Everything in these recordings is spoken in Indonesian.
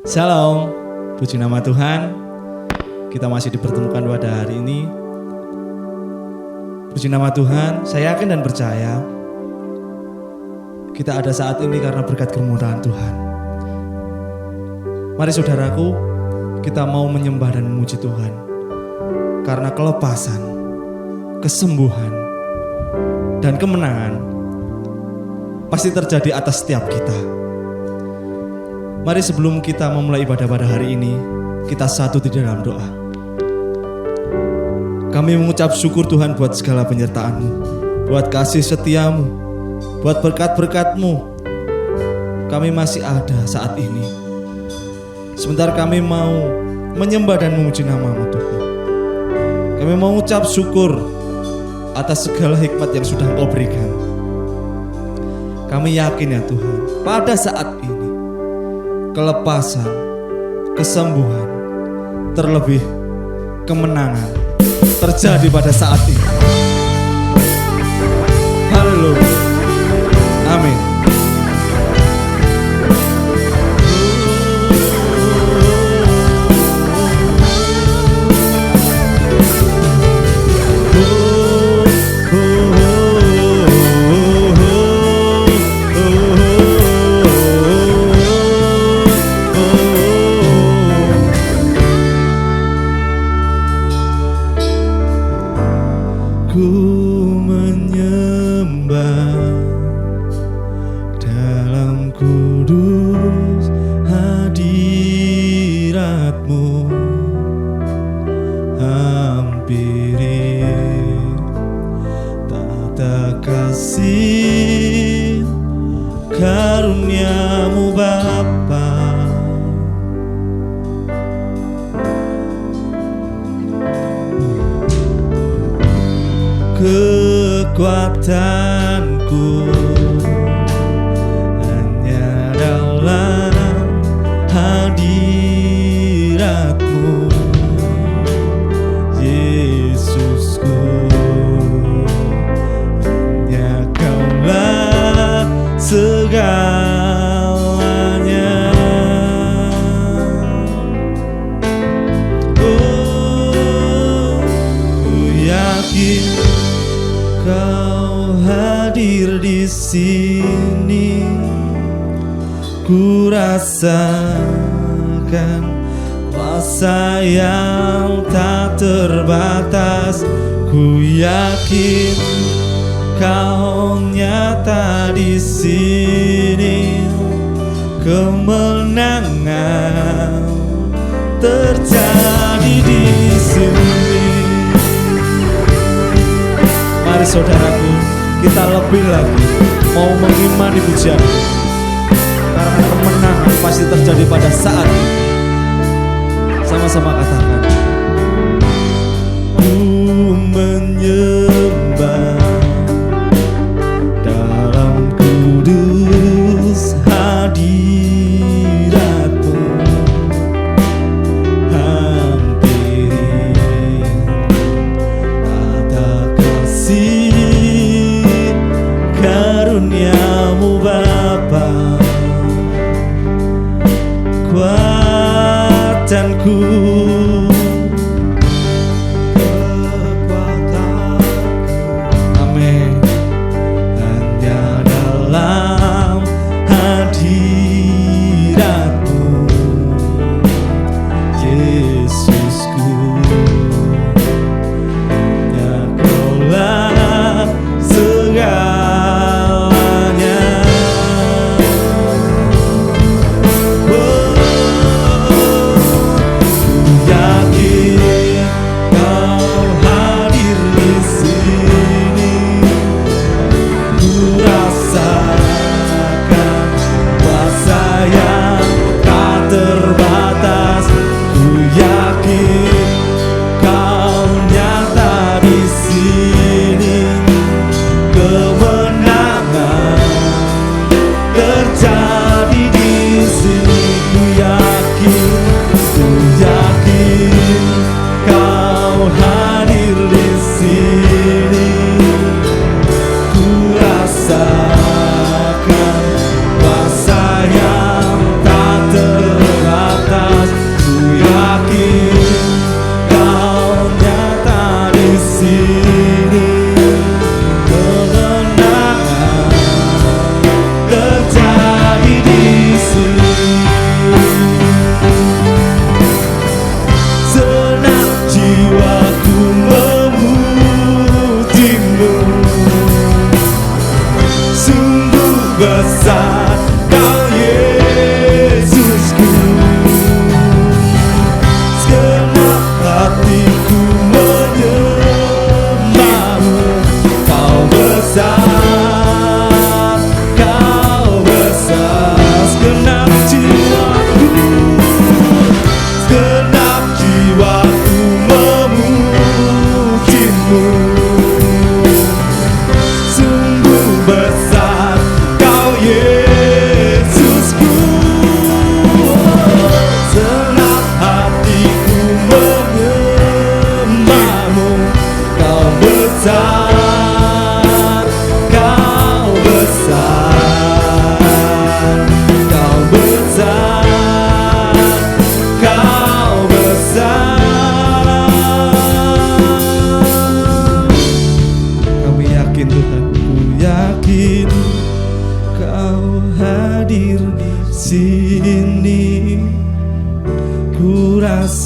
Shalom, puji nama Tuhan. Kita masih dipertemukan pada hari ini. Puji nama Tuhan, saya yakin dan percaya kita ada saat ini karena berkat kemurahan Tuhan. Mari saudaraku, kita mau menyembah dan memuji Tuhan. Karena kelepasan, kesembuhan, dan kemenangan pasti terjadi atas setiap kita. Mari sebelum kita memulai ibadah pada hari ini, kita satu di dalam doa. Kami mengucap syukur Tuhan buat segala penyertaan-Mu, buat kasih setiamu, buat berkat-berkat-Mu. Kami masih ada saat ini. Sebentar kami mau menyembah dan memuji nama-Mu Tuhan. Kami mau mengucap syukur atas segala hikmat yang sudah Engkau berikan. Kami yakin ya Tuhan, pada saat ini kelepasan, kesembuhan, terlebih kemenangan terjadi pada saat ini. Haleluya. Amin. Kekuatanku hanya dalam hadirat-Mu, Yesusku. Hanya Kaulah segalanya. Oh, ku yakin Kau hadir di sini, ku rasakan kuasa yang tak terbatas. Ku yakin Kau nyata di sini, kemenangan terjadi di sini. Mari saudaraku, kita lebih lagi mau mengimani pujian, karena kemenangan pasti terjadi pada saat ini. Sama-sama katakan, ku menyembah dalam kudus hadirat-Mu. Karuniamu Bapa, kekuatanku, amin. Hanya dalam hadirat-Mu, Yesusku. Hanya Kaulah segalanya. Rasakan kuasa yang tak terbatas.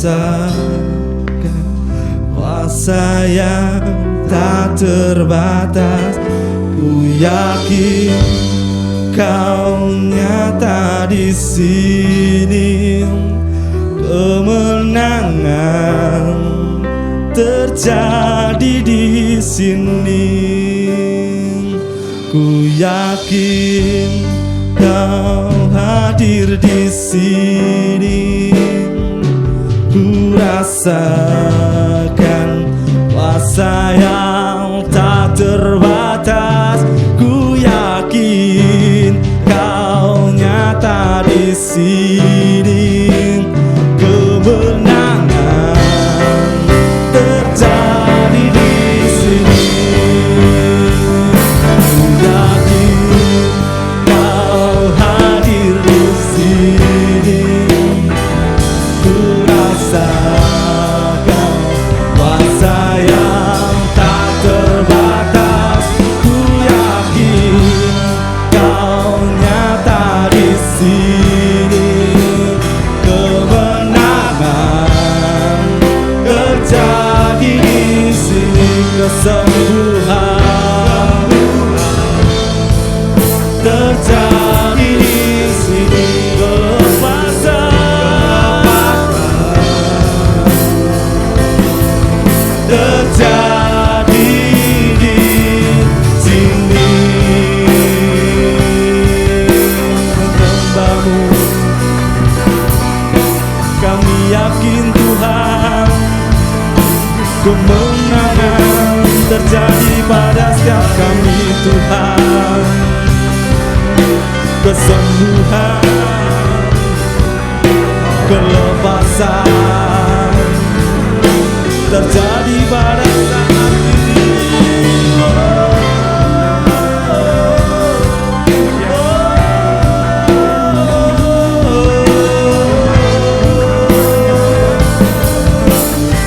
rasakan kuasa yang tak terbatas. Ku yakin Kau nyata di sini. Kemenangan terjadi di sini. Ku yakin Kau hadir di sini. Ku rasakan kuasa yang tak terbatas. Ku yakin Kau nyata di sini. Kemenangan terjadi di sini. Ku yakin Kau hadir di sini. Ku rasakan kuasa yang tak terbatas. Ku yakin Kau nyata di sini. Kemenangan terjadi di sini. Kesembuhan terjadi di sini. Kelepasan terjadi di sini. Hambamu, kami yakin Tuhan, kemenangan terjadi pada setiap kami Tuhan. Kesembuhan, kelepasan terjadi pada saat ini.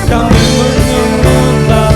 Kami menyembah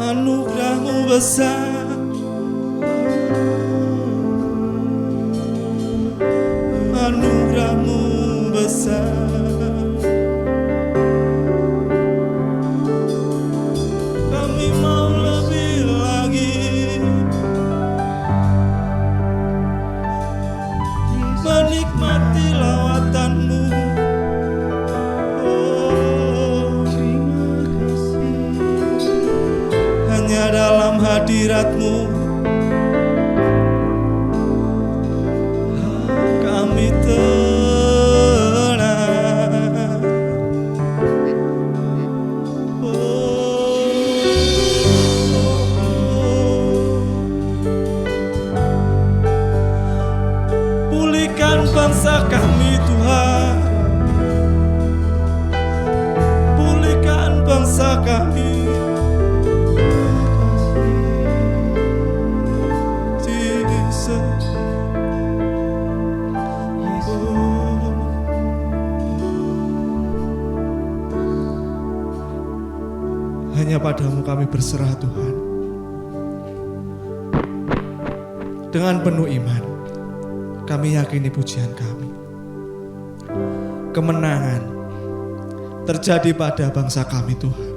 anugerah-Mu besar, anugerah-Mu besar. Kami mau lebih lagi menikmati lawatan-Mu. Hanya dalam hadirat-Mu kami tenang. Pulihkan bangsa kami Tuhan, pulihkan bangsa kami. Hanya padamu kami berserah Tuhan. Dengan penuh iman kami yakini pujian kami. Kemenangan terjadi pada bangsa kami Tuhan.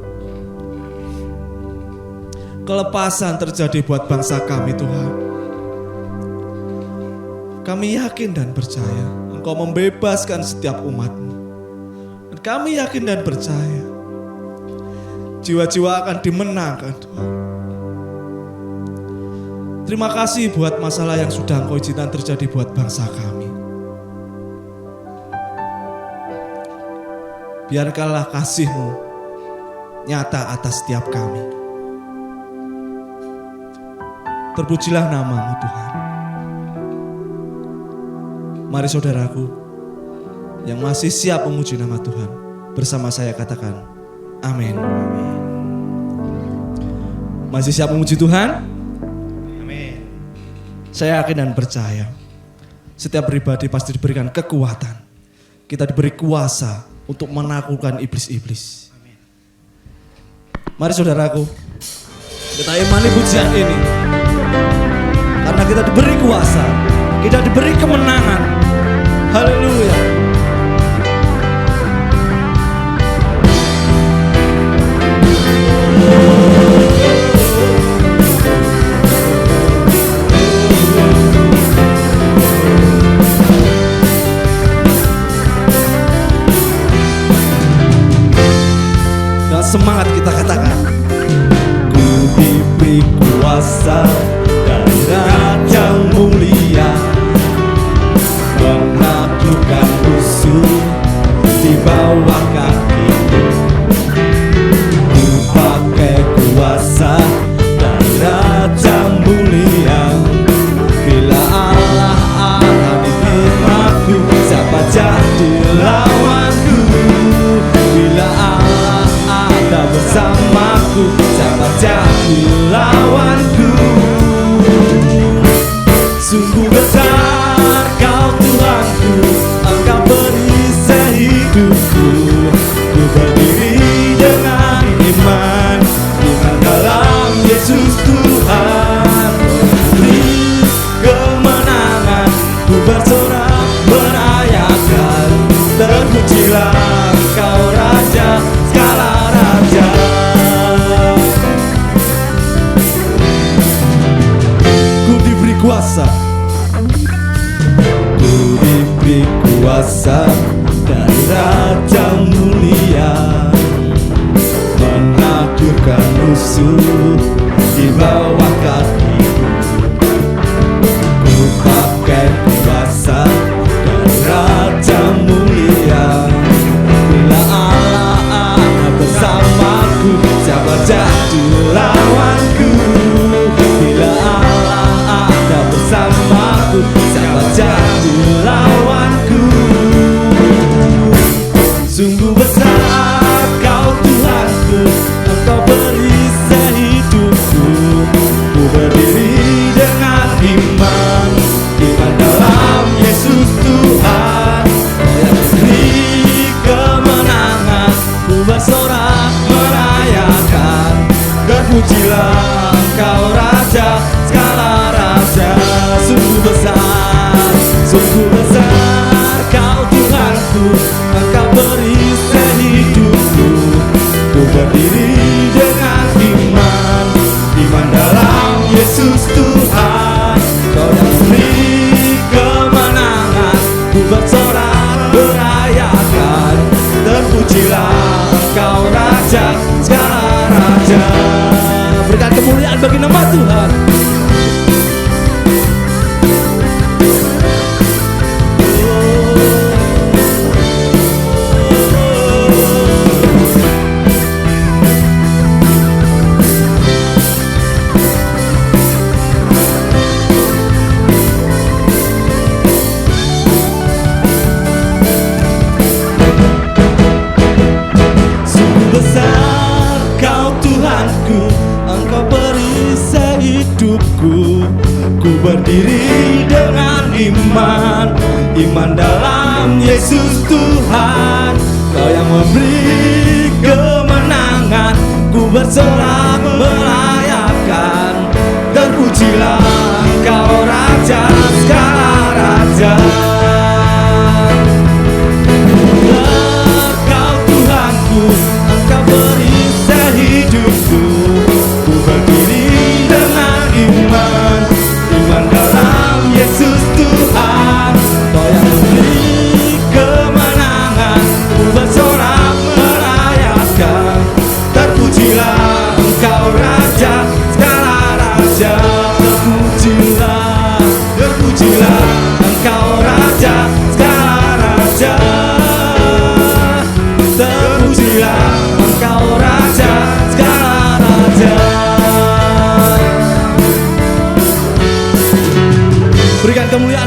Kelepasan terjadi buat bangsa kami Tuhan. Kami yakin dan percaya Engkau membebaskan setiap umat-Mu. Dan kami yakin dan percaya jiwa-jiwa akan dimenangkan Tuhan. Terima kasih buat masalah yang sudah Engkau izinkan terjadi buat bangsa kami. Biarkanlah kasih-Mu nyata atas setiap kami. Terpujilah nama-Mu Tuhan. Mari saudaraku yang masih siap memuji nama Tuhan, bersama saya katakan amin. Masih siap memuji Tuhan? Amin. Saya yakin dan percaya setiap pribadi pasti diberikan kekuatan. Kita diberi kuasa untuk menaklukkan iblis-iblis. Mari saudaraku, kita imani pujian ini. Karena kita diberi kuasa, kita diberi kemenangan. Haleluya. Dan semangat kita katakan, ku diberi kuasa dari Raja mulia, menaklukkan musuh di bawah kakiku. Ku pakai kuasa dari Raja mulia. Bila Allah akan diterima, siapa jadi lawanku? Bila Allah ada bersamaku, siapa jadi lawanku? Sungguh besar Kau Tuhanku, Engkau perisai hidupku. Ku berdiri dengan iman, iman dalam Yesus Tuhan. Beri kemenangan, ku bersorak merayakan. Terpujilah Engkau Raja, segala raja. Ku diberi kuasa, ku diberi kuasa dari Raja mulia, menaklukkan musuh di bawah kakiku. Ku pakai kuasa dari Raja mulia. Bila Allah ada bersamaku, siapa jadi lawanku? Bila Allah ada bersamaku, siapa jadi lawanku? Sungguh besar Kau Tuhanku, Engkau perisai hidupku. Ku berdiri dengan iman, iman dalam Yesus Tuhan. Kau yang beri kemenangan, ku bersorak merayakan. Terpujilah Engkau Raja, segala raja. Sungguh besar Kau Tuhanku, Engkau perisai hidupku. Ku berdiri dengan iman, iman dalam Yesus Tuhan. Kau yang beri kemenangan, ku bersorak merayakan. Terpujilah Engkau Raja, segala raja. Berikan kemuliaan bagi nama Tuhan. Ku berdiri dengan iman, iman dalam Yesus Tuhan. Kau yang memberi kemenangan, ku bersorak merayakan. Terpujilah Engkau Raja, segala raja. Engkau Tuhan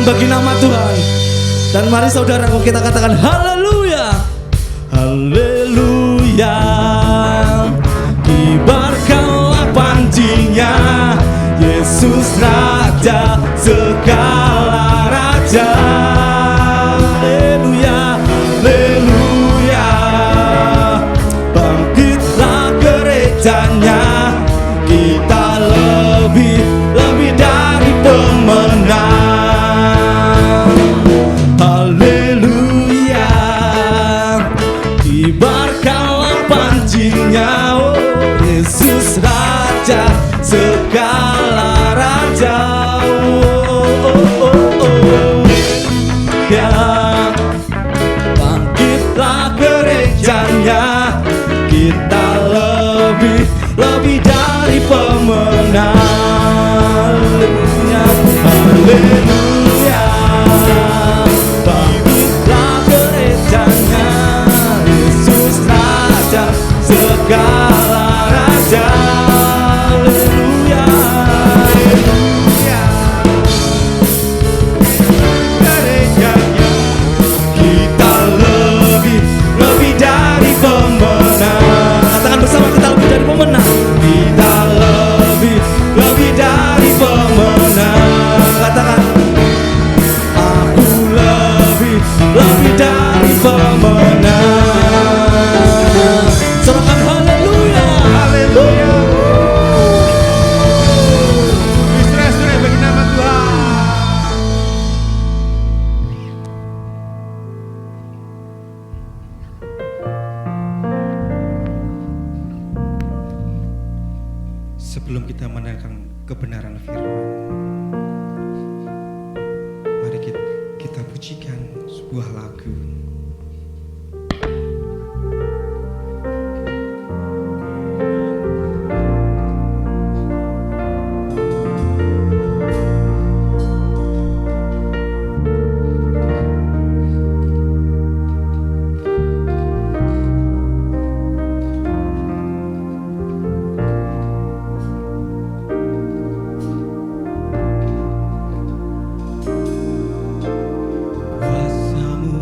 bagi nama Tuhan. Dan mari saudaraku kita katakan haleluya. Haleluya. Kibarkanlah panjinya, Yesus Raja segala raja. Haleluya, haleluya. Bangkitlah gerejanya, kita lebih dari pemenang. Haleluya. Kibarkanlah panjinya, oh Yesus Raja segala raja. Ya, bangkitlah gerejanya, kita lebih dari pemenang. Haleluya, haleluya. Bangkitlah gerejanya, Yesus Raja segala raja. Haleluya, haleluya. Gerejanya, kita lebih dari pemenang. Katakan bersama, kita lebih dari pemenang. Kita lebih dari pemenang. Katakan, Aku lebih dari pemenang. sorakan haleluya. Haleluya. Istirahat bagi nama Tuhan. Sebelum kita mendengarkan kebenaran firman, mari kita pujikan sebuah lagu. Kuasa-Mu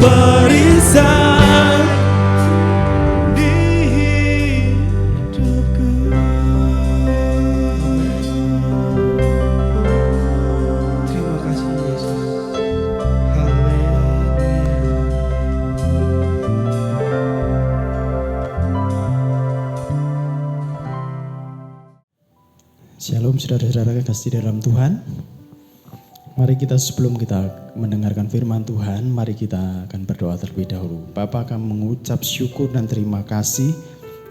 perisai di hidupku. Terima kasih Yesus. Haleluya. Shalom saudara-saudara kasih dalam Tuhan. Mari kita sebelum kita mendengarkan firman Tuhan, mari kita akan berdoa terlebih dahulu. Bapa, kami mengucap syukur dan terima kasih.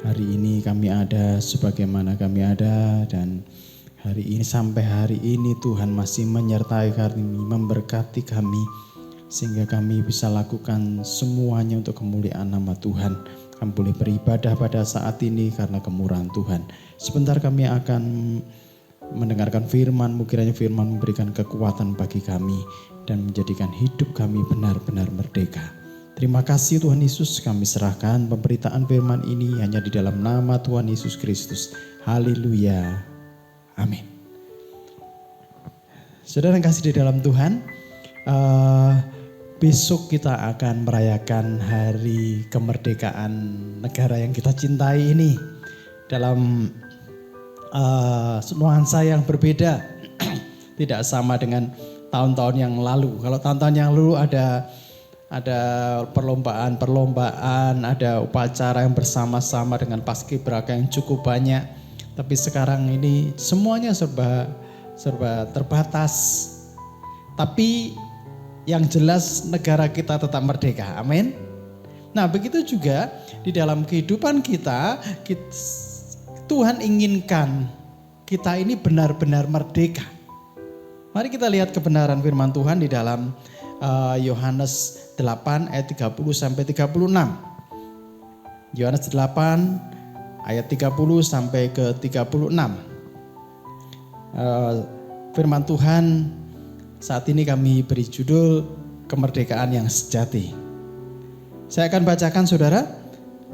Hari ini kami ada sebagaimana kami ada, dan hari ini sampai hari ini Tuhan masih menyertai kami, memberkati kami, sehingga kami bisa lakukan semuanya untuk kemuliaan nama Tuhan. Kami boleh beribadah pada saat ini karena kemurahan Tuhan. Sebentar kami akan mendengarkan firman-Mu, kiranya firman memberikan kekuatan bagi kami dan menjadikan hidup kami benar-benar merdeka. Terima kasih Tuhan Yesus, kami serahkan pemberitaan firman ini hanya di dalam nama Tuhan Yesus Kristus. Haleluya. Amin. Saudara yang kasih di dalam Tuhan, besok kita akan merayakan hari kemerdekaan negara yang kita cintai ini dalam nuansa yang berbeda. Tidak sama dengan tahun-tahun yang lalu. Kalau tahun-tahun yang lalu ada perlombaan, ada upacara yang bersama-sama dengan paskibraka yang cukup banyak. Tapi sekarang ini semuanya serba terbatas. Tapi yang jelas negara kita tetap merdeka. Amin. Nah, begitu juga di dalam kehidupan kita Tuhan inginkan kita ini benar-benar merdeka. Mari kita lihat kebenaran firman Tuhan di dalam Yohanes 8 ayat 30 sampai 36. Yohanes 8 ayat 30 sampai ke 36. Firman Tuhan saat ini kami beri judul kemerdekaan yang sejati. Saya akan bacakan saudara,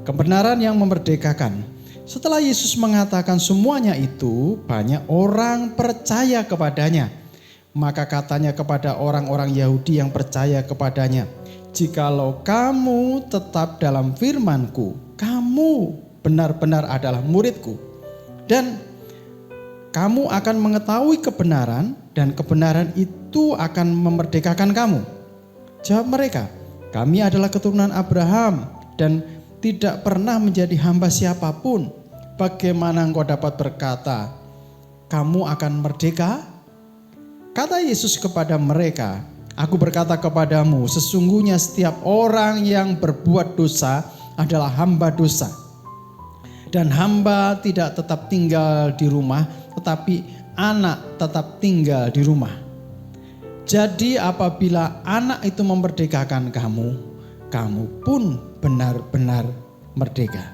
kebenaran yang memerdekakan. Setelah Yesus mengatakan semuanya itu, banyak orang percaya kepadanya. Maka katanya kepada orang-orang Yahudi yang percaya kepadanya, "Jikalau kamu tetap dalam firman-Ku, kamu benar-benar adalah murid-Ku. Dan kamu akan mengetahui kebenaran, dan kebenaran itu akan memerdekakan kamu." Jawab mereka, "Kami adalah keturunan Abraham dan tidak pernah menjadi hamba siapapun. Bagaimana engkau dapat berkata, kamu akan merdeka?" Kata Yesus kepada mereka, "Aku berkata kepadamu, sesungguhnya setiap orang yang berbuat dosa adalah hamba dosa. Dan hamba tidak tetap tinggal di rumah, tetapi anak tetap tinggal di rumah. Jadi apabila anak itu memerdekakan kamu, kamu pun benar-benar merdeka."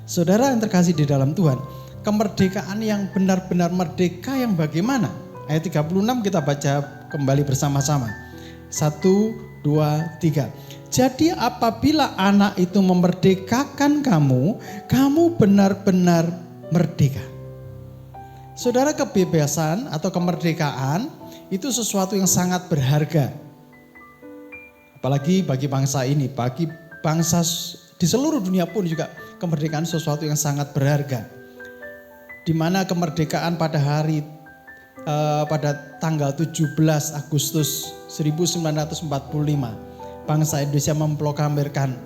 Saudara yang terkasih di dalam Tuhan, kemerdekaan yang benar-benar merdeka yang bagaimana? Ayat 36 kita baca kembali bersama-sama. 1, 2, 3. Jadi apabila anak itu memerdekakan kamu, kamu benar-benar merdeka. Saudara, kebebasan atau kemerdekaan itu sesuatu yang sangat berharga. Apalagi bagi bangsa ini, bagi bangsa di seluruh dunia pun juga kemerdekaan sesuatu yang sangat berharga. Di mana kemerdekaan pada tanggal 17 Agustus 1945, bangsa Indonesia memproklamirkan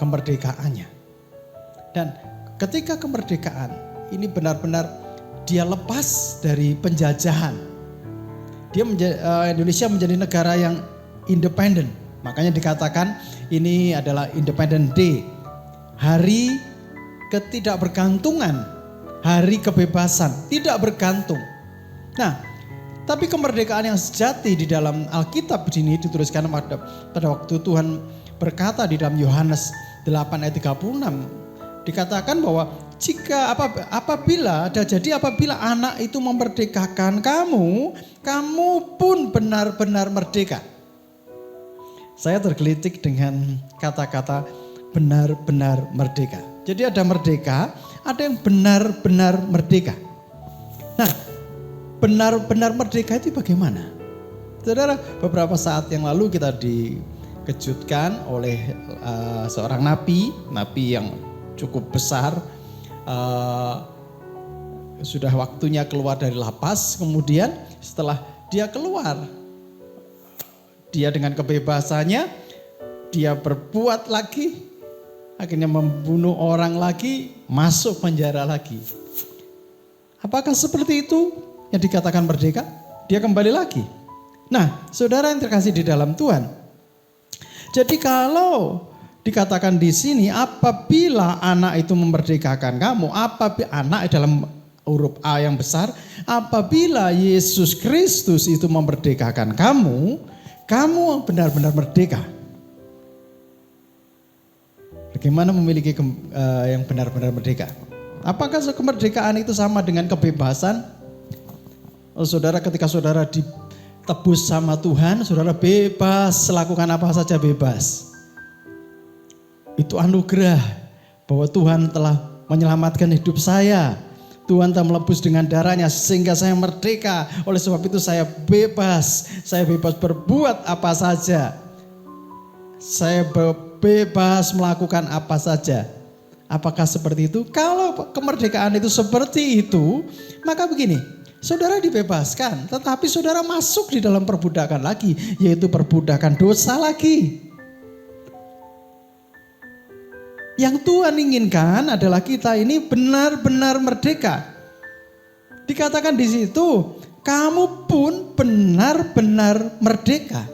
kemerdekaannya. Dan ketika kemerdekaan ini benar-benar dia lepas dari penjajahan. Indonesia menjadi negara yang independen. Makanya dikatakan ini adalah Independence Day. Hari ketidakbergantungan, hari kebebasan, tidak bergantung. Nah, tapi kemerdekaan yang sejati di dalam Alkitab ini dituliskan pada waktu Tuhan berkata di dalam Yohanes 8 ayat 36. Dikatakan bahwa apabila anak itu memerdekakan kamu, kamu pun benar-benar merdeka. Saya tergelitik dengan kata-kata benar-benar merdeka. Jadi ada merdeka, ada yang benar-benar merdeka. Nah, benar-benar merdeka itu bagaimana? Saudara, beberapa saat yang lalu kita dikejutkan oleh seorang nabi yang cukup besar. Sudah waktunya keluar dari lapas. Kemudian setelah dia keluar, dia dengan kebebasannya, dia berbuat lagi, akhirnya membunuh orang lagi, masuk penjara lagi. Apakah seperti itu yang dikatakan merdeka? Dia kembali lagi. Nah, saudara yang terkasih di dalam Tuhan, jadi kalau dikatakan di sini, apabila anak itu memerdekakan kamu, apabila anak dalam huruf A yang besar, apabila Yesus Kristus itu memerdekakan kamu, kamu benar-benar merdeka. Bagaimana memiliki yang benar-benar merdeka? Apakah kemerdekaan itu sama dengan kebebasan? Oh, saudara, ketika saudara ditebus sama Tuhan, saudara bebas, lakukan apa saja bebas. Itu anugerah bahwa Tuhan telah menyelamatkan hidup saya. Tuhan telah melebus dengan darahnya sehingga saya merdeka. Oleh sebab itu saya bebas berbuat apa saja. Saya bebas melakukan apa saja. Apakah seperti itu? Kalau kemerdekaan itu seperti itu, maka begini, saudara dibebaskan, tetapi saudara masuk di dalam perbudakan lagi, yaitu perbudakan dosa lagi. Yang Tuhan inginkan adalah kita ini benar-benar merdeka. Dikatakan di situ, kamu pun benar-benar merdeka.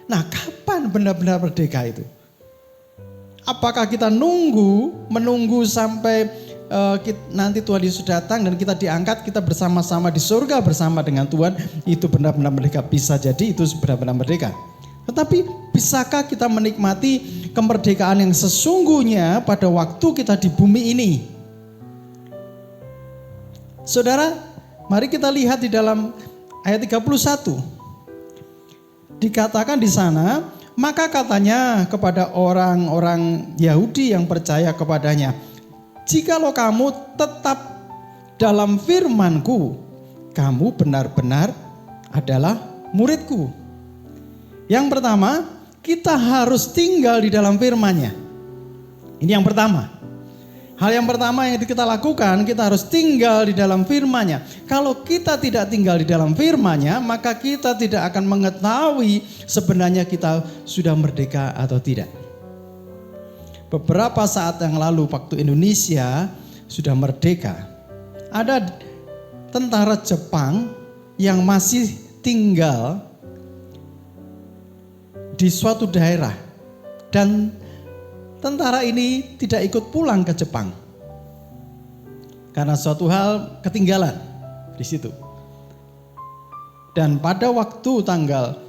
Nah, kapan benar-benar merdeka itu? Apakah kita menunggu sampai nanti Tuhan Yesus datang dan kita diangkat, kita bersama-sama di surga bersama dengan Tuhan, itu benar-benar merdeka? Bisa jadi itu benar-benar merdeka. Tetapi bisakah kita menikmati kemerdekaan yang sesungguhnya pada waktu kita di bumi ini? Saudara, mari kita lihat di dalam ayat 31. Dikatakan di sana, maka katanya kepada orang-orang Yahudi yang percaya kepadanya, jikalau kamu tetap dalam firman-Ku, kamu benar-benar adalah murid-Ku. Yang pertama, kita harus tinggal di dalam firman-Nya. Ini yang pertama. Hal yang pertama yang kita lakukan, kita harus tinggal di dalam firman-Nya. Kalau kita tidak tinggal di dalam firman-Nya, maka kita tidak akan mengetahui sebenarnya kita sudah merdeka atau tidak. Beberapa saat yang lalu waktu Indonesia sudah merdeka, ada tentara Jepang yang masih tinggal di suatu daerah dan tentara ini tidak ikut pulang ke Jepang karena suatu hal ketinggalan di situ. Dan pada waktu tanggal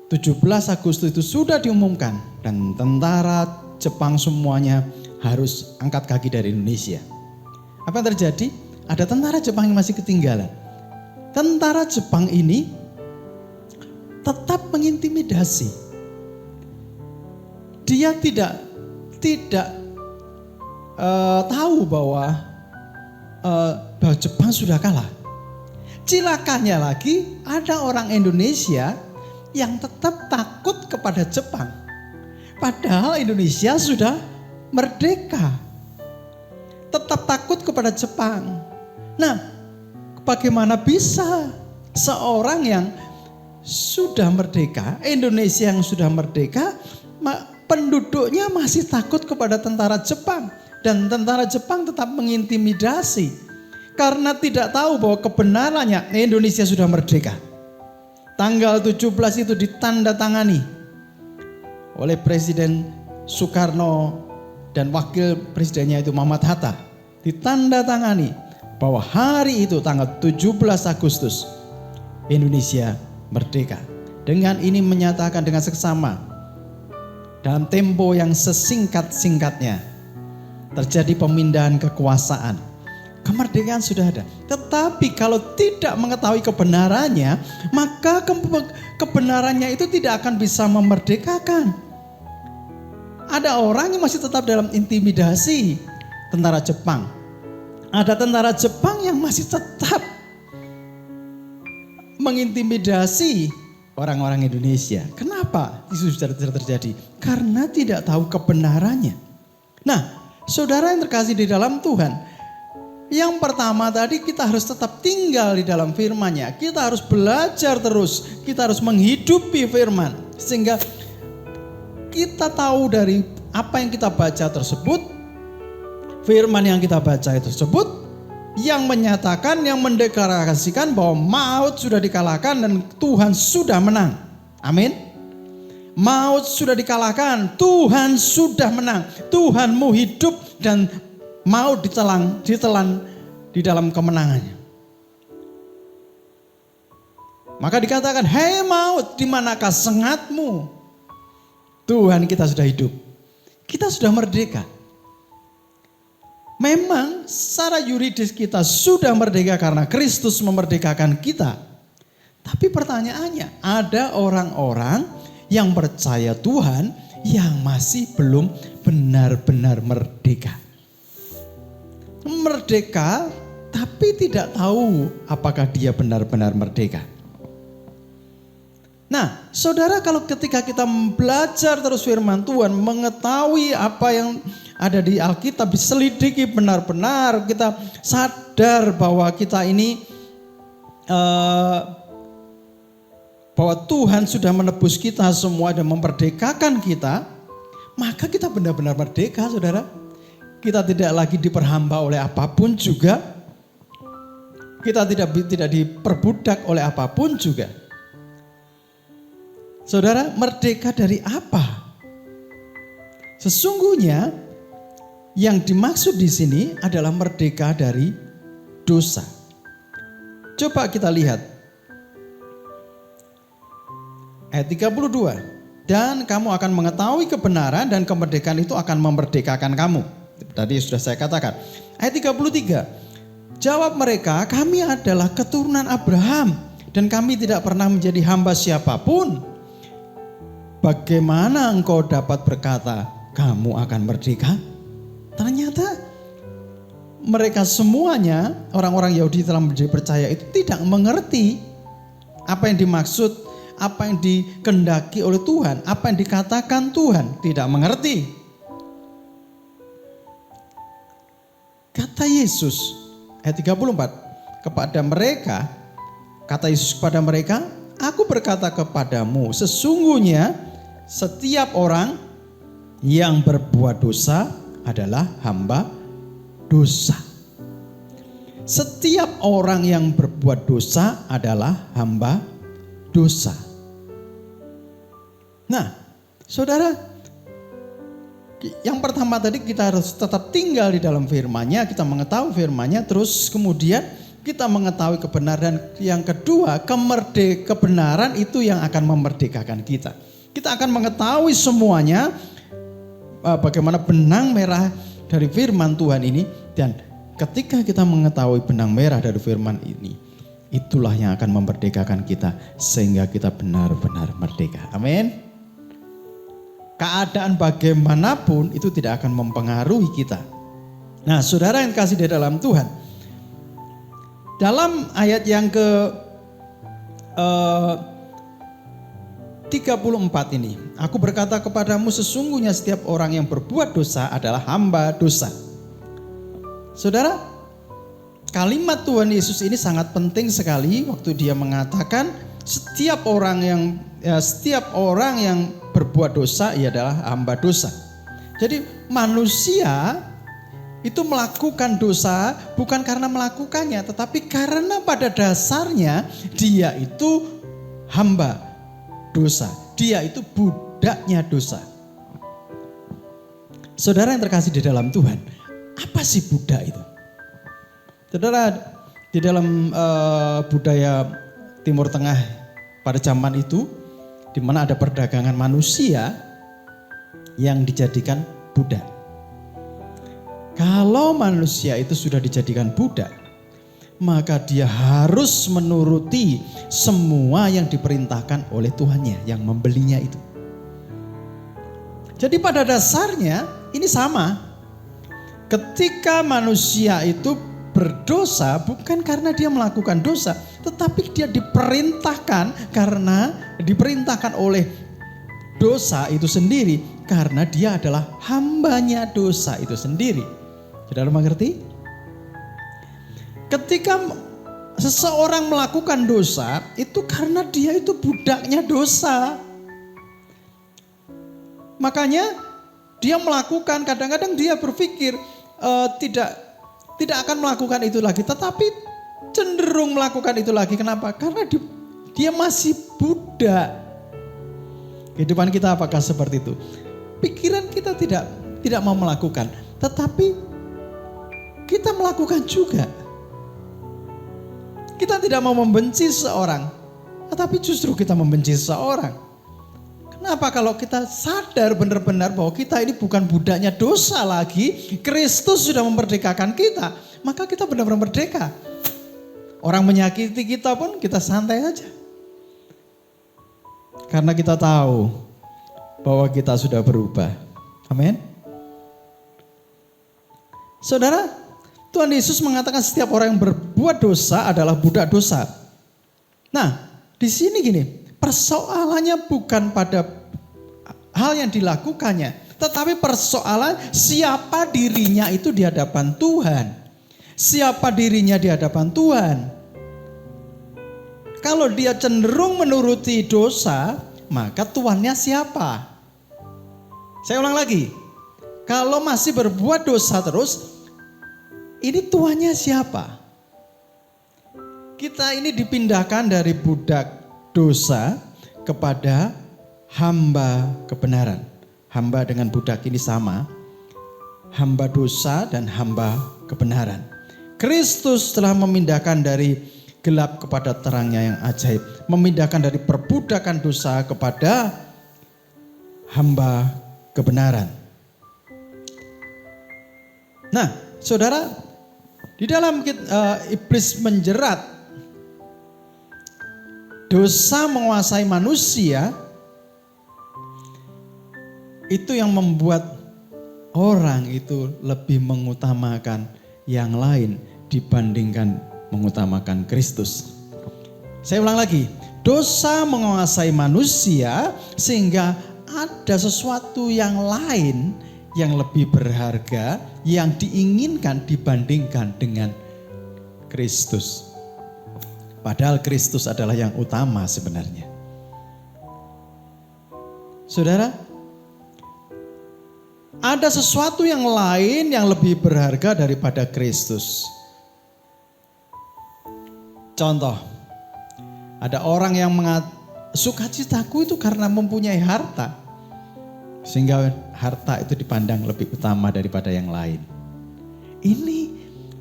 17 Agustus itu sudah diumumkan dan tentara Jepang semuanya harus angkat kaki dari Indonesia. Apa yang terjadi? Ada tentara Jepang yang masih ketinggalan. Tentara Jepang ini tetap mengintimidasi. Dia tidak tahu bahwa Jepang sudah kalah. Cilakanya lagi ada orang Indonesia yang tetap takut kepada Jepang. Padahal Indonesia sudah merdeka. Tetap takut kepada Jepang. Nah, bagaimana bisa seorang yang sudah merdeka, Indonesia yang sudah merdeka, penduduknya masih takut kepada tentara Jepang. Dan tentara Jepang tetap mengintimidasi. Karena tidak tahu bahwa kebenarannya Indonesia sudah merdeka. Tanggal 17 itu ditandatangani oleh Presiden Soekarno dan wakil presidennya itu Muhammad Hatta. Ditandatangani bahwa hari itu tanggal 17 Agustus Indonesia merdeka. Dengan ini menyatakan dengan seksama, dalam tempo yang sesingkat-singkatnya terjadi pemindahan kekuasaan. Kemerdekaan sudah ada. Tetapi kalau tidak mengetahui kebenarannya, maka kebenarannya itu tidak akan bisa memerdekakan. Ada orang yang masih tetap dalam intimidasi tentara Jepang. Ada tentara Jepang yang masih tetap mengintimidasi orang-orang Indonesia. Kenapa itu sudah terjadi? Karena tidak tahu kebenarannya. Nah, saudara yang terkasih di dalam Tuhan, yang pertama tadi kita harus tetap tinggal di dalam firman-Nya. Kita harus belajar terus, kita harus menghidupi firman. Sehingga kita tahu dari apa yang kita baca tersebut, firman yang kita baca itu tersebut, yang menyatakan, yang mendeklarasikan bahwa maut sudah dikalahkan dan Tuhan sudah menang. Amin. Maut sudah dikalahkan, Tuhan sudah menang. Tuhanmu hidup dan maut ditelan di dalam kemenangannya. Maka dikatakan, hei maut, di manakah sengatmu? Tuhan kita sudah hidup. Kita sudah merdeka. Memang secara yuridis kita sudah merdeka karena Kristus memerdekakan kita. Tapi pertanyaannya, ada orang-orang yang percaya Tuhan yang masih belum benar-benar merdeka. Merdeka tapi tidak tahu apakah dia benar-benar merdeka. Nah, saudara, kalau ketika kita belajar terus firman Tuhan, mengetahui apa yang ada di Alkitab, diselidiki benar-benar, kita sadar bahwa kita ini bahwa Tuhan sudah menebus kita semua dan memerdekakan kita, maka kita benar-benar merdeka, saudara. Kita tidak lagi diperhamba oleh apapun juga, kita tidak diperbudak oleh apapun juga. Saudara, merdeka dari apa? Sesungguhnya yang dimaksud di sini adalah merdeka dari dosa. Coba kita lihat ayat 32. Dan kamu akan mengetahui kebenaran dan kemerdekaan itu akan memerdekakan kamu. Tadi sudah saya katakan. Ayat 33. Jawab mereka, kami adalah keturunan Abraham dan kami tidak pernah menjadi hamba siapapun. Bagaimana engkau dapat berkata kamu akan merdeka? Ternyata mereka semuanya, orang-orang Yahudi dalam percaya itu tidak mengerti apa yang dimaksud, apa yang dikehendaki oleh Tuhan, apa yang dikatakan Tuhan, tidak mengerti. Kata Yesus ayat 34 kepada mereka, kata Yesus kepada mereka, aku berkata kepadamu, sesungguhnya setiap orang yang berbuat dosa adalah hamba dosa. Setiap orang yang berbuat dosa adalah hamba dosa. Nah, saudara, yang pertama tadi kita harus tetap tinggal di dalam firman-Nya, kita mengetahui firman-Nya, terus kemudian kita mengetahui kebenaran. Yang kedua, kebenaran itu yang akan memerdekakan kita. Kita akan mengetahui semuanya, bagaimana benang merah dari firman Tuhan ini, dan ketika kita mengetahui benang merah dari firman ini, itulah yang akan memerdekakan kita sehingga kita benar-benar merdeka. Amin. Keadaan bagaimanapun itu tidak akan mempengaruhi kita. Nah, saudara yang kasih di dalam Tuhan, dalam ayat yang ke 34 ini, aku berkata kepadamu, sesungguhnya setiap orang yang berbuat dosa adalah hamba dosa. Saudara, kalimat Tuhan Yesus ini sangat penting sekali waktu dia mengatakan setiap orang yang berbuat dosa ia adalah hamba dosa. Jadi manusia itu melakukan dosa bukan karena melakukannya, tetapi karena pada dasarnya dia itu hamba dosa. Dia itu budaknya dosa. Saudara yang terkasih di dalam Tuhan, apa sih budak itu? Saudara, di dalam budaya Timur Tengah pada zaman itu, di mana ada perdagangan manusia yang dijadikan budak. Kalau manusia itu sudah dijadikan budak, maka dia harus menuruti semua yang diperintahkan oleh Tuhannya yang membelinya itu. Jadi pada dasarnya ini sama. Ketika manusia itu berdosa bukan karena dia melakukan dosa, tetapi dia diperintahkan oleh dosa itu sendiri, karena dia adalah hambanya dosa itu sendiri. Saudara mengerti? Ketika seseorang melakukan dosa, itu karena dia itu budaknya dosa. Makanya dia melakukan, kadang-kadang dia berpikir tidak akan melakukan itu lagi, tetapi cenderung melakukan itu lagi. Kenapa? Karena dia masih budak. Kehidupan kita apakah seperti itu? Pikiran kita tidak mau melakukan, tetapi kita melakukan juga. Kita tidak mau membenci seorang, tetapi justru kita membenci seorang. Kenapa? Kalau kita sadar benar-benar bahwa kita ini bukan budaknya dosa lagi, Kristus sudah memerdekakan kita, maka kita benar-benar merdeka. Orang menyakiti kita pun kita santai aja. Karena kita tahu bahwa kita sudah berubah. Amin. Saudara, Tuhan Yesus mengatakan setiap orang yang berbuat dosa adalah budak dosa. Nah, di sini gini, persoalannya bukan pada hal yang dilakukannya, tetapi persoalan siapa dirinya itu di hadapan Tuhan. Siapa dirinya di hadapan Tuhan. Kalau dia cenderung menuruti dosa, maka tuannya siapa? Saya ulang lagi. Kalau masih berbuat dosa terus, ini tuannya siapa? Kita ini dipindahkan dari budak dosa kepada hamba kebenaran. Hamba dengan budak ini sama. Hamba dosa dan hamba kebenaran. Kristus telah memindahkan dari gelap kepada terangnya yang ajaib. Memindahkan dari perbudakan dosa kepada hamba kebenaran. Nah, saudara, di dalam iblis menjerat, dosa menguasai manusia, itu yang membuat orang itu lebih mengutamakan yang lain dibandingkan mengutamakan Kristus. Saya ulang lagi, dosa menguasai manusia sehingga ada sesuatu yang lain yang lebih berharga yang diinginkan dibandingkan dengan Kristus. Padahal Kristus adalah yang utama sebenarnya. Saudara, ada sesuatu yang lain yang lebih berharga daripada Kristus. Contoh, ada orang yang sukacitaku itu karena mempunyai harta. Sehingga harta itu dipandang lebih utama daripada yang lain. Ini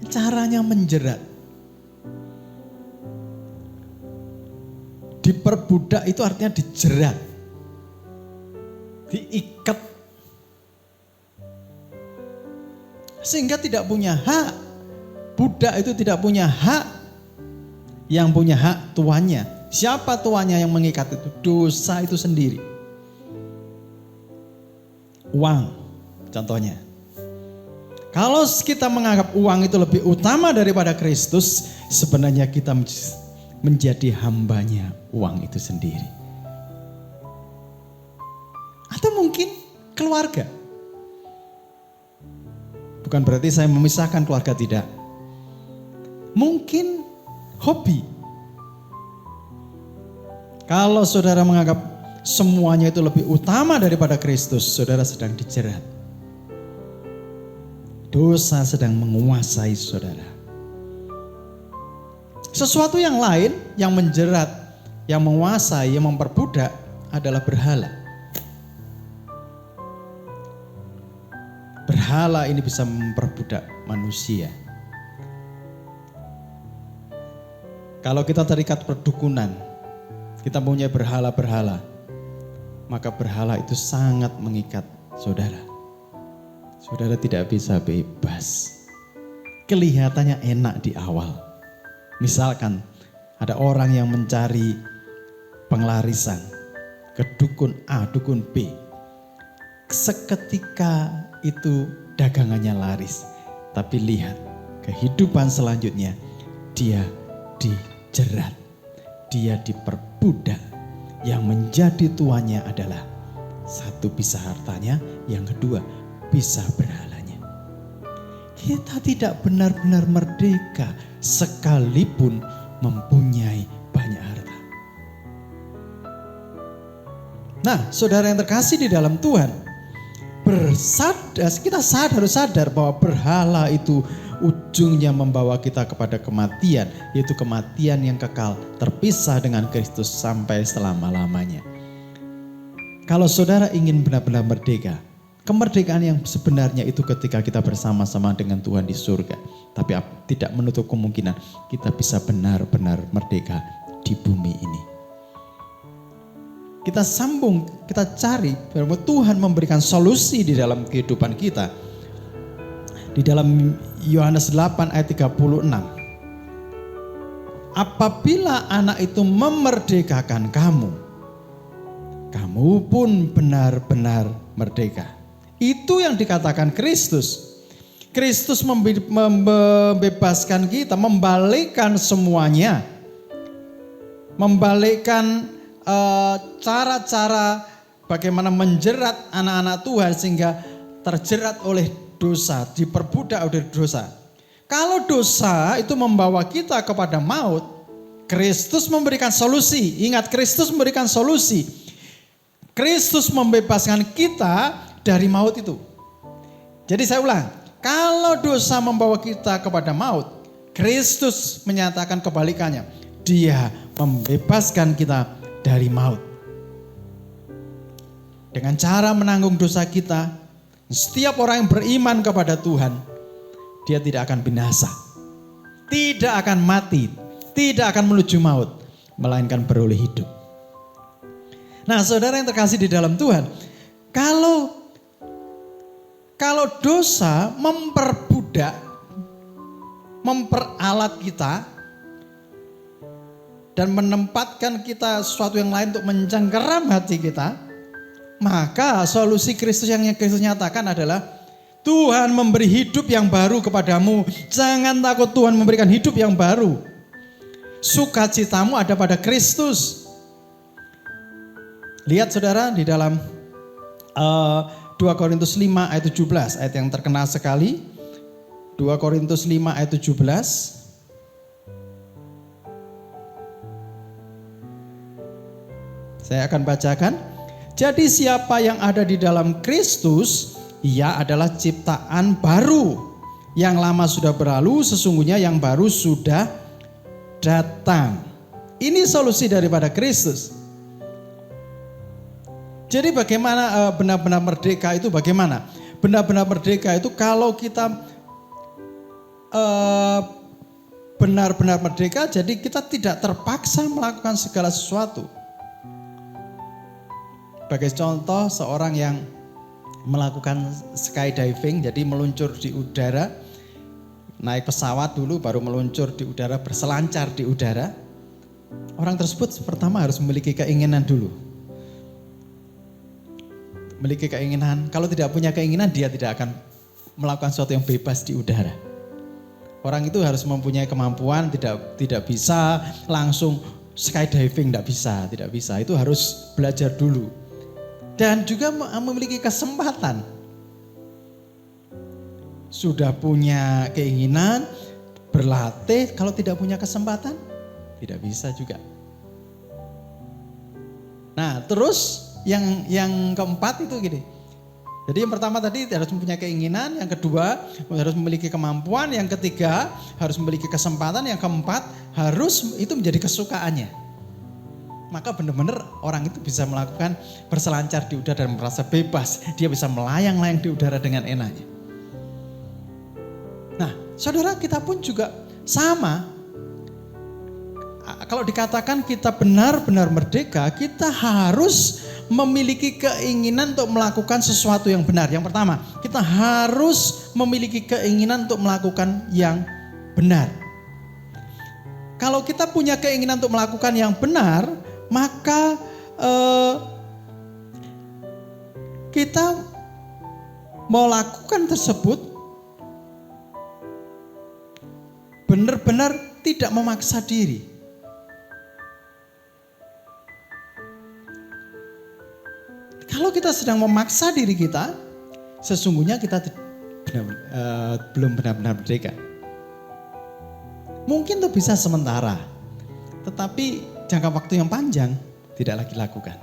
caranya menjerat. Diperbudak itu artinya dijerat. Diikat. Sehingga tidak punya hak. Budak itu tidak punya hak. Yang punya hak tuannya. Siapa tuannya yang mengikat itu? Dosa itu sendiri. Uang, contohnya. Kalau kita menganggap uang itu lebih utama daripada Kristus, sebenarnya kita menjadi hambanya uang itu sendiri. Atau mungkin keluarga. Bukan berarti saya memisahkan keluarga, tidak. Mungkin hobi. Kalau saudara menganggap semuanya itu lebih utama daripada Kristus, saudara sedang dijerat. Dosa sedang menguasai saudara. Sesuatu yang lain yang menjerat, yang menguasai, yang memperbudak adalah berhala. Berhala ini bisa memperbudak manusia. Kalau kita terikat perdukunan, kita punya berhala-berhala, maka berhala itu sangat mengikat saudara. Saudara tidak bisa bebas. Kelihatannya enak di awal. Misalkan ada orang yang mencari penglarisan ke dukun A, dukun B. Seketika itu dagangannya laris. Tapi lihat, kehidupan selanjutnya dia dijerat, dia diperbudak. Yang menjadi tuannya adalah satu, bisa hartanya, yang kedua bisa berhalanya. Kita tidak benar-benar merdeka sekalipun mempunyai banyak harta. Nah, saudara yang terkasih di dalam Tuhan, kita harus sadar bahwa berhala itu ujungnya membawa kita kepada kematian, yaitu kematian yang kekal, terpisah dengan Kristus sampai selama-lamanya. Kalau saudara ingin benar-benar merdeka, kemerdekaan yang sebenarnya itu ketika kita bersama-sama dengan Tuhan di surga. Tapi tidak menutup kemungkinan kita bisa benar-benar merdeka di bumi ini. Kita sambung, kita cari bahwa Tuhan memberikan solusi di dalam kehidupan kita. Di dalam Yohanes 8 ayat 36. Apabila anak itu memerdekakan kamu, kamu pun benar-benar merdeka. Itu yang dikatakan Kristus. Kristus membebaskan kita, membalikkan semuanya. Membalikkan cara-cara bagaimana menjerat anak-anak Tuhan sehingga terjerat oleh dosa, diperbudak oleh dosa. Kalau dosa itu membawa kita kepada maut, Kristus memberikan solusi. Ingat, Kristus memberikan solusi. Kristus membebaskan kita dari maut itu. Jadi saya ulang, kalau dosa membawa kita kepada maut, Kristus menyatakan kebalikannya. Dia membebaskan kita dari maut. Dengan cara menanggung dosa kita, setiap orang yang beriman kepada Tuhan, dia tidak akan binasa, tidak akan mati, tidak akan menuju maut, melainkan beroleh hidup. Nah, saudara yang terkasih di dalam Tuhan, kalau dosa memperbudak, memperalat kita, dan menempatkan kita sesuatu yang lain untuk mencengkeram hati kita, maka solusi Kristus yang Kristus nyatakan adalah Tuhan memberi hidup yang baru kepadamu. Jangan takut, Tuhan memberikan hidup yang baru. Sukacitamu ada pada Kristus. Lihat saudara di dalam 2 Korintus 5 ayat 17, ayat yang terkenal sekali. 2 Korintus 5 ayat 17. Saya akan bacakan. Jadi siapa yang ada di dalam Kristus, ia adalah ciptaan baru. Yang lama sudah berlalu, sesungguhnya yang baru sudah datang. Ini solusi daripada Kristus. Jadi bagaimana benar-benar merdeka itu bagaimana? Benar-benar merdeka itu kalau kita benar-benar merdeka, jadi kita tidak terpaksa melakukan segala sesuatu. Sebagai contoh, seorang yang melakukan skydiving, jadi meluncur di udara, naik pesawat dulu baru meluncur di udara, berselancar di udara. Orang tersebut pertama harus memiliki keinginan dulu. Memiliki keinginan, kalau tidak punya keinginan dia tidak akan melakukan sesuatu yang bebas di udara. Orang itu harus mempunyai kemampuan, tidak bisa langsung skydiving, tidak bisa. Itu harus belajar dulu. Dan juga memiliki kesempatan. Sudah punya keinginan, berlatih, kalau tidak punya kesempatan, tidak bisa juga. Nah, terus yang keempat itu gini. Jadi yang pertama tadi harus mempunyai keinginan, yang kedua harus memiliki kemampuan, yang ketiga harus memiliki kesempatan, yang keempat harus itu menjadi kesukaannya. Maka benar-benar orang itu bisa melakukan berselancar di udara dan merasa bebas. Dia bisa melayang-layang di udara dengan enaknya. Nah, saudara, kita pun juga sama. Kalau dikatakan kita benar-benar merdeka, kita harus memiliki keinginan untuk melakukan sesuatu yang benar. Yang pertama, kita harus memiliki keinginan untuk melakukan yang benar. Kalau kita punya keinginan untuk melakukan yang benar, maka kita mau lakukan tersebut benar-benar tidak memaksa diri. Kalau kita sedang memaksa diri kita, sesungguhnya kita belum benar-benar merdeka. Mungkin itu bisa sementara, tetapi jangka waktu yang panjang tidak lagi lakukan.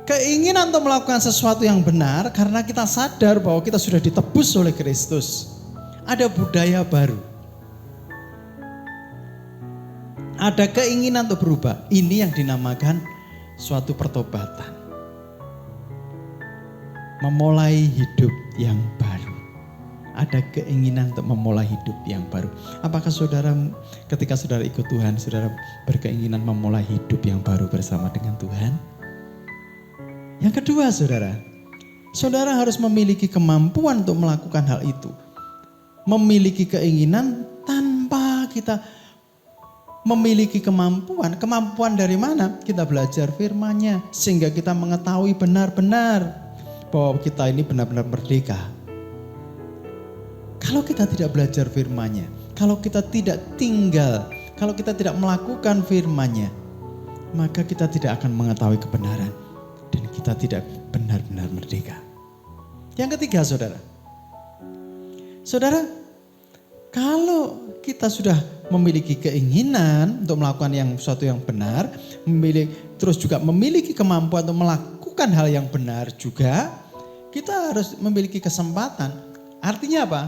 Keinginan untuk melakukan sesuatu yang benar karena kita sadar bahwa kita sudah ditebus oleh Kristus. Ada budaya baru. Ada keinginan untuk berubah. Ini yang dinamakan suatu pertobatan. Memulai hidup yang baru. Ada keinginan untuk memulai hidup yang baru. Apakah saudara ketika saudara ikut Tuhan, saudara berkeinginan memulai hidup yang baru bersama dengan Tuhan? Yang kedua, saudara harus memiliki kemampuan untuk melakukan hal itu. Memiliki keinginan tanpa kita memiliki kemampuan. Kemampuan dari mana? Kita belajar firman-Nya sehingga kita mengetahui benar-benar bahwa kita ini benar-benar merdeka. Kalau kita tidak belajar firman-Nya, kalau kita tidak tinggal, kalau kita tidak melakukan firman-Nya, maka kita tidak akan mengetahui kebenaran dan kita tidak benar-benar merdeka. Yang ketiga, Saudara, kalau kita sudah memiliki keinginan untuk melakukan sesuatu yang benar, terus juga memiliki kemampuan untuk melakukan hal yang benar juga, kita harus memiliki kesempatan. Artinya apa?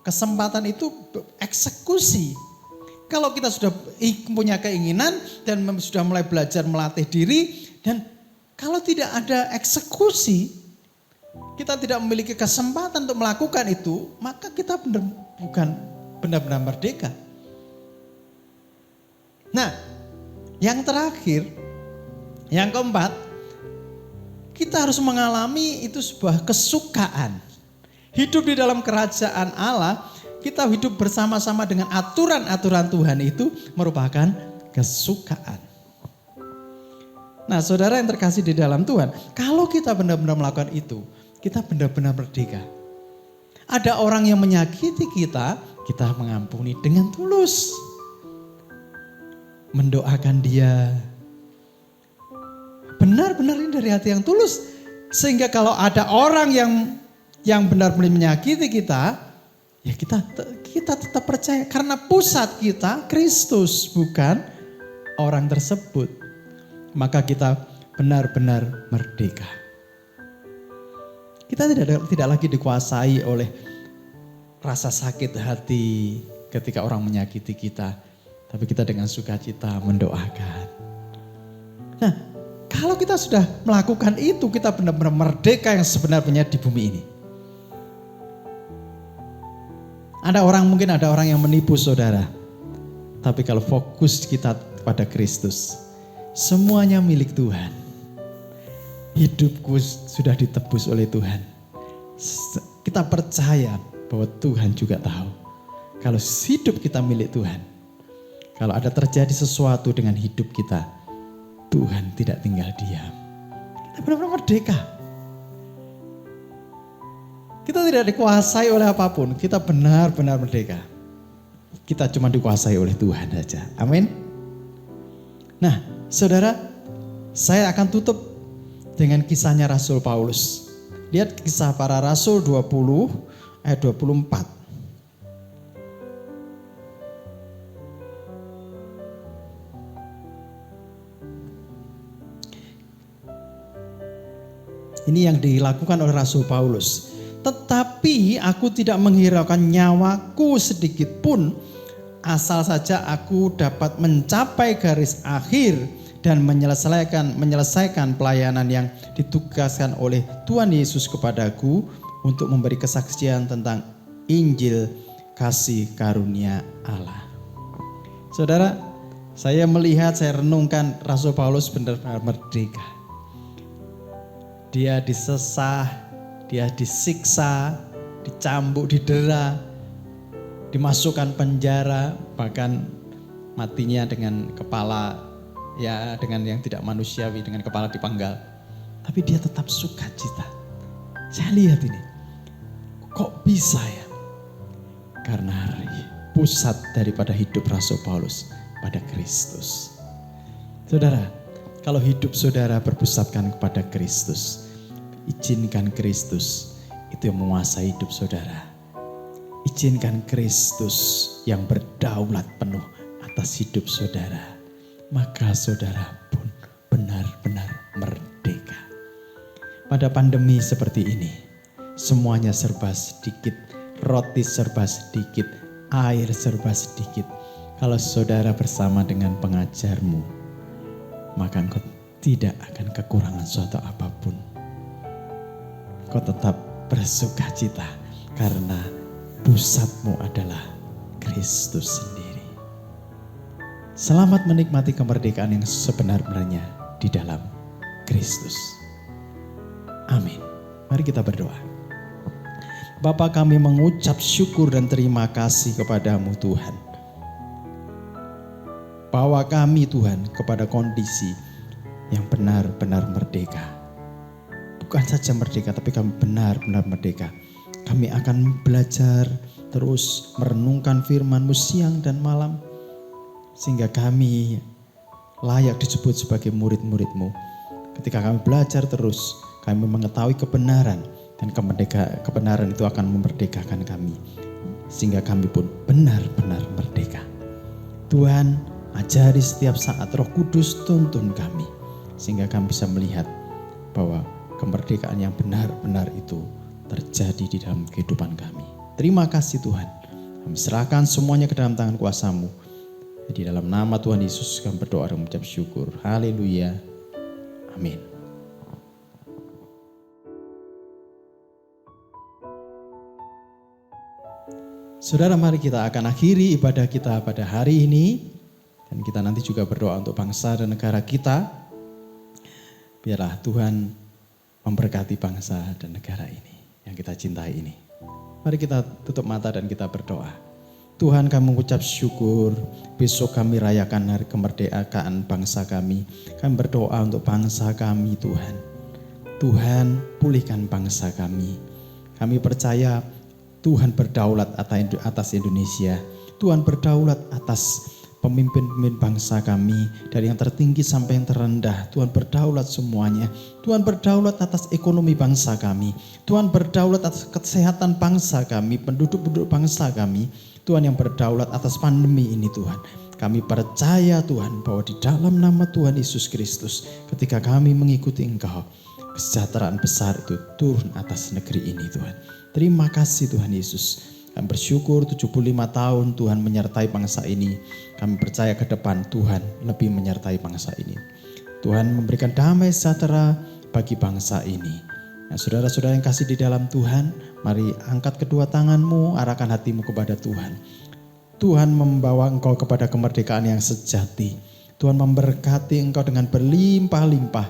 Kesempatan itu eksekusi. Kalau kita sudah punya keinginan dan sudah mulai belajar melatih diri, dan kalau tidak ada eksekusi, kita tidak memiliki kesempatan untuk melakukan itu, maka kita bukan benar-benar merdeka. Nah, yang terakhir, yang keempat, kita harus mengalami itu sebuah kesukaan. Hidup di dalam kerajaan Allah, kita hidup bersama-sama dengan aturan-aturan Tuhan itu merupakan kesukaan. Nah, saudara yang terkasih di dalam Tuhan, kalau kita benar-benar melakukan itu, kita benar-benar merdeka. Ada orang yang menyakiti kita, kita mengampuni dengan tulus. Mendoakan dia. Benar-benar ini dari hati yang tulus. Sehingga kalau ada orang yang benar-benar menyakiti kita, ya kita tetap percaya. Karena pusat kita Kristus, bukan orang tersebut. Maka kita benar-benar merdeka. Kita tidak lagi dikuasai oleh rasa sakit hati ketika orang menyakiti kita. Tapi kita dengan sukacita mendoakan. Nah, kalau kita sudah melakukan itu, kita benar-benar merdeka yang sebenarnya di bumi ini. Mungkin ada orang yang menipu saudara. Tapi kalau fokus kita pada Kristus, semuanya milik Tuhan. Hidupku sudah ditebus oleh Tuhan. Kita percaya bahwa Tuhan juga tahu. Kalau hidup kita milik Tuhan. Kalau ada terjadi sesuatu dengan hidup kita, Tuhan tidak tinggal diam. Kita benar-benar merdeka. Kita tidak dikuasai oleh apapun. Kita benar-benar merdeka. Kita cuma dikuasai oleh Tuhan saja. Amin. Nah, saudara, saya akan tutup dengan kisahnya Rasul Paulus. Lihat kisah para Rasul 20 ayat 24. Ini yang dilakukan oleh Rasul Paulus. Tetapi aku tidak menghiraukan nyawaku sedikit pun, asal saja aku dapat mencapai garis akhir dan menyelesaikan pelayanan yang ditugaskan oleh Tuhan Yesus kepadaku untuk memberi kesaksian tentang Injil kasih karunia Allah. Saudara, saya renungkan Rasul Paulus benar-benar merdeka. Dia disesah, dia disiksa, dicambuk, didera, dimasukkan penjara, bahkan matinya dengan kepala, ya dengan yang tidak manusiawi, dengan kepala dipenggal. Tapi dia tetap sukacita. Saya lihat ini, kok bisa ya? Karena pusat daripada hidup Rasul Paulus pada Kristus. Saudara, kalau hidup saudara berpusatkan kepada Kristus, izinkan Kristus itu yang menguasai hidup saudara. Izinkan Kristus yang berdaulat penuh atas hidup saudara. Maka saudara pun benar-benar merdeka. Pada pandemi seperti ini, semuanya serba sedikit, roti serba sedikit, air serba sedikit. Kalau saudara bersama dengan pengajarmu, maka engkau tidak akan kekurangan suatu apapun. Kau tetap bersuka cita karena pusatmu adalah Kristus sendiri. Selamat menikmati kemerdekaan yang sebenar-benarnya di dalam Kristus. Amin. Mari kita berdoa. Bapa, kami mengucap syukur dan terima kasih kepadamu Tuhan. Bawa kami Tuhan kepada kondisi yang benar-benar merdeka. Bukan saja merdeka, tapi kami benar-benar merdeka. Kami akan belajar terus merenungkan firman-Mu siang dan malam. Sehingga kami layak disebut sebagai murid-murid-Mu. Ketika kami belajar terus, kami mengetahui kebenaran. Dan kebenaran itu akan memerdekakan kami. Sehingga kami pun benar-benar merdeka. Tuhan, ajari setiap saat Roh Kudus tuntun kami. Sehingga kami bisa melihat bahwa kemerdekaan yang benar-benar itu terjadi di dalam kehidupan kami. Terima kasih Tuhan. Kami serahkan semuanya ke dalam tangan kuasa-Mu. Di dalam nama Tuhan Yesus kami berdoa dan mengucap syukur. Haleluya. Amin. Saudara, mari kita akan akhiri ibadah kita pada hari ini. Dan kita nanti juga berdoa untuk bangsa dan negara kita. Biarlah Tuhan memberkati bangsa dan negara ini yang kita cintai ini. Mari kita tutup mata dan kita berdoa. Tuhan, kami mengucap syukur. Besok kami rayakan hari kemerdekaan bangsa kami. Kami berdoa untuk bangsa kami Tuhan. Tuhan, pulihkan bangsa kami. Kami percaya Tuhan berdaulat atas Indonesia. Tuhan berdaulat atas pemimpin-pemimpin bangsa kami. Dari yang tertinggi sampai yang terendah. Tuhan berdaulat semuanya. Tuhan berdaulat atas ekonomi bangsa kami. Tuhan berdaulat atas kesehatan bangsa kami. Penduduk-penduduk bangsa kami. Tuhan yang berdaulat atas pandemi ini Tuhan. Kami percaya Tuhan bahwa di dalam nama Tuhan Yesus Kristus. Ketika kami mengikuti Engkau. Kesejahteraan besar itu turun atas negeri ini Tuhan. Terima kasih Tuhan Yesus. Kami bersyukur 75 tahun Tuhan menyertai bangsa ini. Kami percaya ke depan Tuhan lebih menyertai bangsa ini. Tuhan memberikan damai sejahtera bagi bangsa ini. Nah, saudara-saudara yang kasih di dalam Tuhan, mari angkat kedua tanganmu, arahkan hatimu kepada Tuhan. Tuhan membawa engkau kepada kemerdekaan yang sejati. Tuhan memberkati engkau dengan berlimpah-limpah.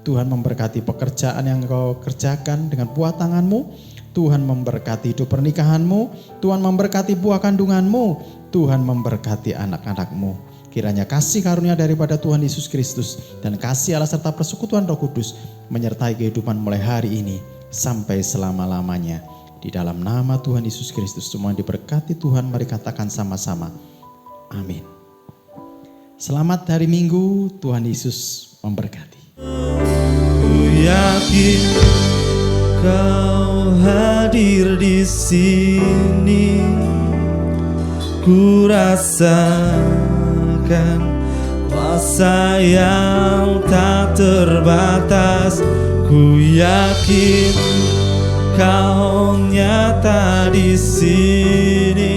Tuhan memberkati pekerjaan yang engkau kerjakan dengan buah tanganmu. Tuhan memberkati hidup pernikahanmu. Tuhan memberkati buah kandunganmu. Tuhan memberkati anak-anakmu. Kiranya kasih karunia daripada Tuhan Yesus Kristus dan kasih Allah serta persekutuan Roh Kudus menyertai kehidupan mulai hari ini sampai selama-lamanya. Di dalam nama Tuhan Yesus Kristus semua diberkati Tuhan, mari katakan sama-sama. Amin. Selamat hari Minggu, Tuhan Yesus memberkati. Ku yakin Kau hadir di sini. Ku rasakan kuasa yang tak terbatas. Ku yakin Kau nyata di sini.